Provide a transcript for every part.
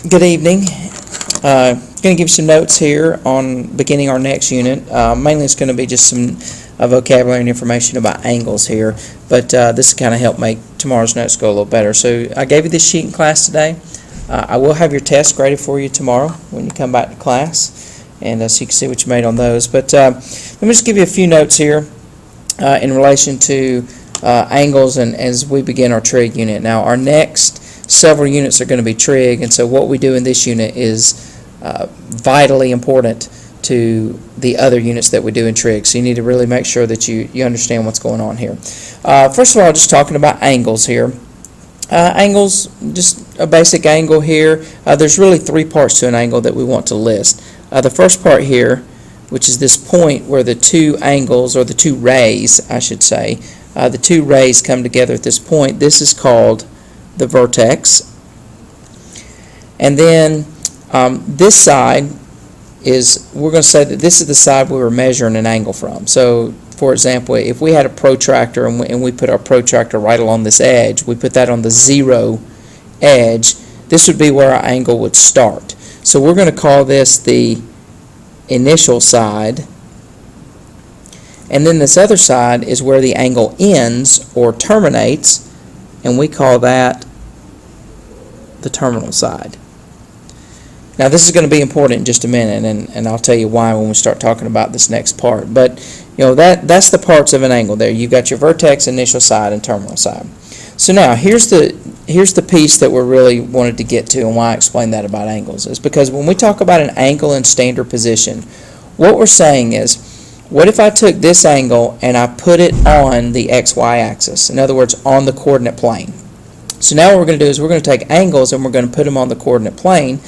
Good evening. Going to give you some notes here on beginning our next unit. Mainly it's going to be just some vocabulary and information about angles here, but this will kind of help make tomorrow's notes go a little better. So I gave you this sheet in class today. I will have your test graded for you tomorrow when you come back to class, and so you can see what you made on those. But let me just give you a few notes here in relation to angles and as we begin our trig unit. Now our next several units are going to be trig, and so what we do in this unit is vitally important to the other units that we do in trig. So you need to really make sure that you understand what's going on here. First of all, just talking about angles here. Angles, just a basic angle here. There's really three parts to an angle that we want to list. The first part here, which is this point where the two angles, or the two rays, I should say, the two rays come together at this point. This is called the vertex. And then this side is, we're going to say that this is the side we were measuring an angle from. So, for example, if we had a protractor and we put our protractor right along this edge, we put that on the zero edge, this would be where our angle would start. So we're going to call this the initial side. And then this other side is where the angle ends or terminates, and we call that the terminal side. Now this is going to be important in just a minute, and I'll tell you why when we start talking about this next part. But you know, that's the parts of an angle there. You've got your vertex, initial side, and terminal side. So now here's the piece that we're really wanted to get to, and why I explained that about angles is because when we talk about an angle in standard position, what we're saying is, what if I took this angle and I put it on the XY axis? In other words, on the coordinate plane. So now what we're going to do is we're going to take angles and we're going to put them on the coordinate plane,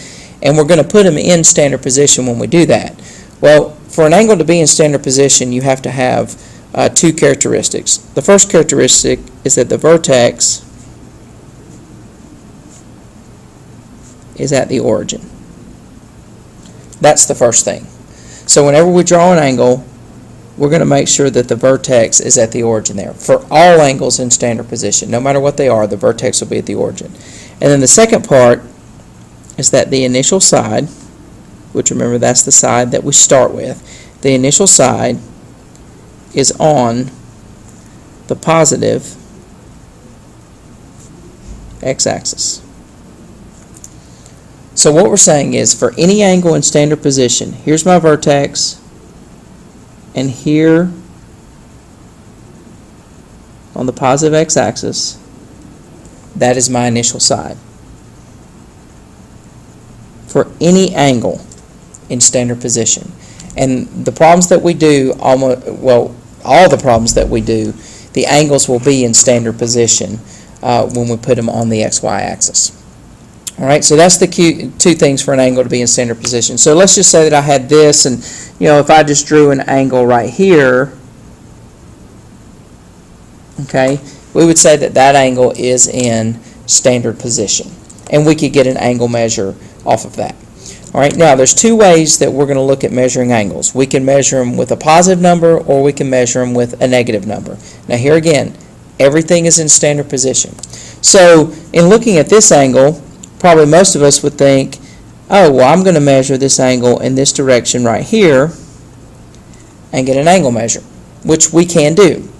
and we're going to put them in standard position when we do that. Well, for an angle to be in standard position, you have to have two characteristics. The first characteristic is that the vertex is at the origin. That's the first thing. So whenever we draw an angle, we're going to make sure that the vertex is at the origin there. For all angles in standard position, no matter what they are, the vertex will be at the origin. And then the second part is that the initial side, which remember that's the side that we start with, the initial side is on the positive x-axis. So what we're saying is, for any angle in standard position, here's my vertex, and here on the positive x-axis, that is my initial side. For any angle in standard position. And the problems that we do, all the problems that we do, the angles will be in standard position when we put them on the XY axis. Alright, so that's the two things for an angle to be in standard position. So let's just say that I had this, and you know, if I just drew an angle right here, okay, we would say that that angle is in standard position. And we could get an angle measure off of that. Alright, now there's two ways that we're going to look at measuring angles. We can measure them with a positive number, or we can measure them with a negative number. Now here again, everything is in standard position. So in looking at this angle, probably most of us would think, oh, well, I'm going to measure this angle in this direction right here and get an angle measure, which we can do.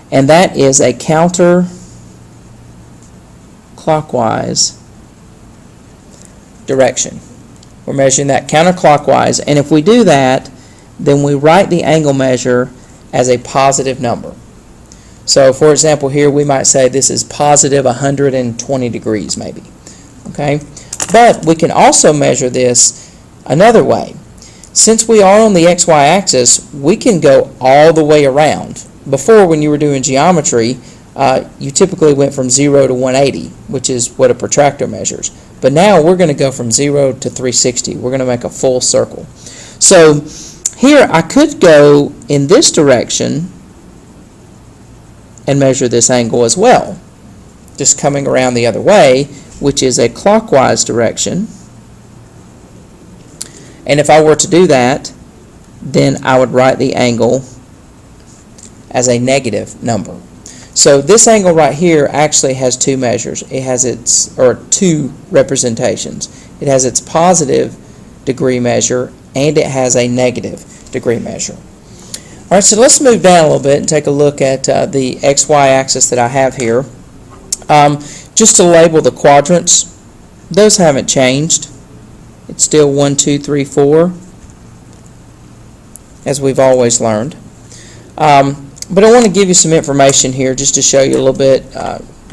And that is a counterclockwise direction. We're measuring that counterclockwise, and if we do that, then we write the angle measure as a positive number. So for example, here we might say this is positive 120 degrees maybe. Okay? But we can also measure this another way. Since we are on the XY axis, we can go all the way around. Before, when you were doing geometry, you typically went from 0 to 180, which is what a protractor measures. But now we're going to go from 0 to 360. We're going to make a full circle. So here I could go in this direction and measure this angle as well, just coming around the other way, which is a clockwise direction. And if I were to do that, then I would write the angle as a negative number. So this angle right here actually has two measures. It has two representations. It has its positive degree measure and it has a negative degree measure. All right, so let's move down a little bit and take a look at the XY axis that I have here. Just to label the quadrants, those haven't changed. It's still 1, 2, 3, 4, as we've always learned. But I want to give you some information here just to show you a little bit,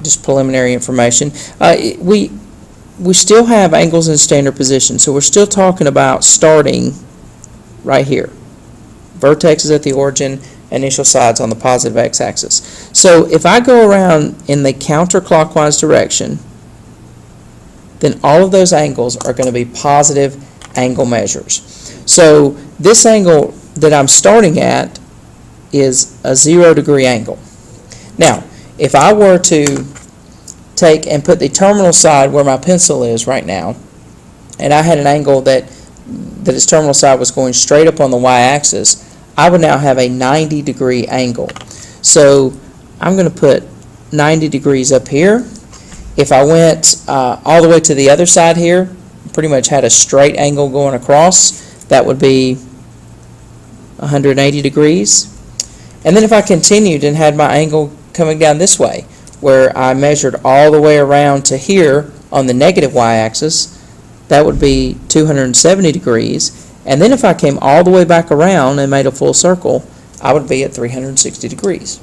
just preliminary information. We still have angles in standard position, so we're still talking about starting right here. Vertex is at the origin, initial sides on the positive x-axis. So if I go around in the counterclockwise direction, then all of those angles are going to be positive angle measures. So this angle that I'm starting at is a 0 degree angle. Now, if I were to take and put the terminal side where my pencil is right now, and I had an angle that its terminal side was going straight up on the y-axis, I would now have a 90 degree angle. So I'm going to put 90 degrees up here. If I went all the way to the other side here, pretty much had a straight angle going across, that would be 180 degrees. And then if I continued and had my angle coming down this way, where I measured all the way around to here on the negative y-axis, that would be 270 degrees. And then if I came all the way back around and made a full circle, I would be at 360 degrees.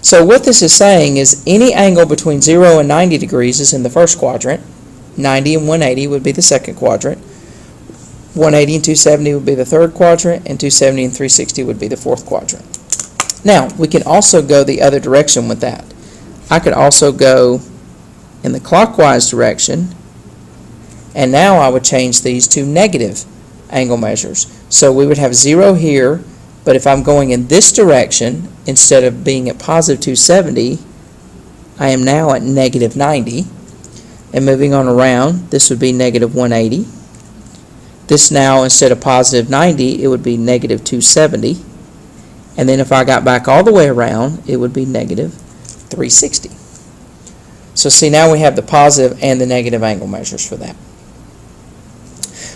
So what this is saying is any angle between 0 and 90 degrees is in the first quadrant, 90 and 180 would be the second quadrant, 180 and 270 would be the third quadrant, and 270 and 360 would be the fourth quadrant. Now, we can also go the other direction with that. I could also go in the clockwise direction, and now I would change these to negative angle measures. So we would have 0 here, but if I'm going in this direction, instead of being at positive 270, I am now at negative 90. And moving on around, this would be negative 180. This now, instead of positive 90, it would be negative 270. And then if I got back all the way around, it would be negative 360. So see, now we have the positive and the negative angle measures for that.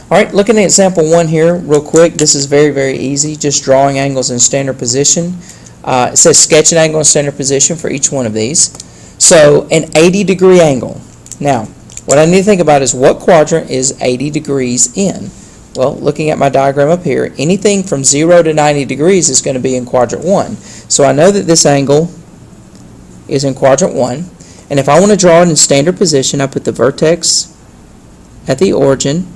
All right, looking at example 1 here real quick. This is very, very easy, just drawing angles in standard position. It says sketch an angle in standard position for each one of these. So an 80 degree angle. Now, what I need to think about is what quadrant is 80 degrees in? Well, looking at my diagram up here, anything from 0 to 90 degrees is going to be in quadrant 1. So I know that this angle is in quadrant 1. And if I want to draw it in standard position, I put the vertex at the origin.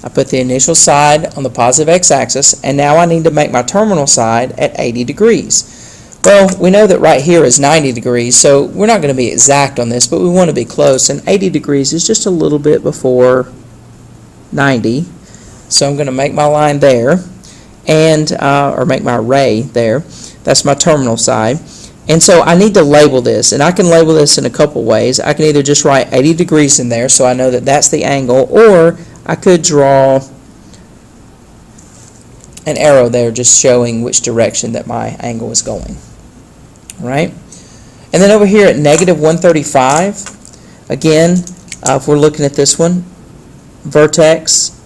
I put the initial side on the positive x-axis, and now I need to make my terminal side at 80 degrees. Well, we know that right here is 90 degrees, so we're not going to be exact on this, but we want to be close, and 80 degrees is just a little bit before 90. So I'm going to make my line there, and or make my ray there. That's my terminal side. And so I need to label this, and I can label this in a couple ways. I can either just write 80 degrees in there so I know that that's the angle, or I could draw an arrow there just showing which direction that my angle is going. All right? And then over here at negative 135, again, if we're looking at this one, vertex,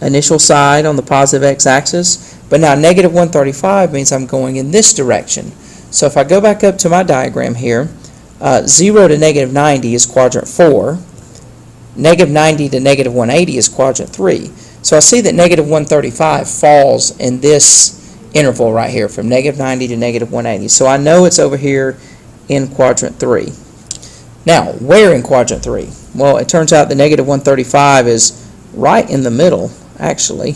initial side on the positive x-axis, but now negative 135 means I'm going in this direction. So if I go back up to my diagram here, 0 to negative 90 is quadrant 4. Negative 90 to negative 180 is quadrant 3. So I see that negative 135 falls in this interval right here from negative 90 to negative 180. So I know it's over here in quadrant 3. Now, where in quadrant 3? Well, it turns out the negative 135 is right in the middle, actually,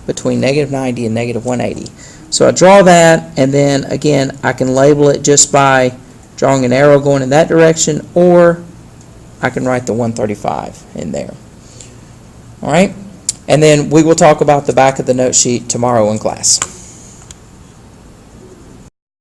between negative 90 and negative 180. So I draw that, and then again I can label it just by drawing an arrow going in that direction, or I can write the 135 in there. All right, and then we will talk about the back of the note sheet tomorrow in class.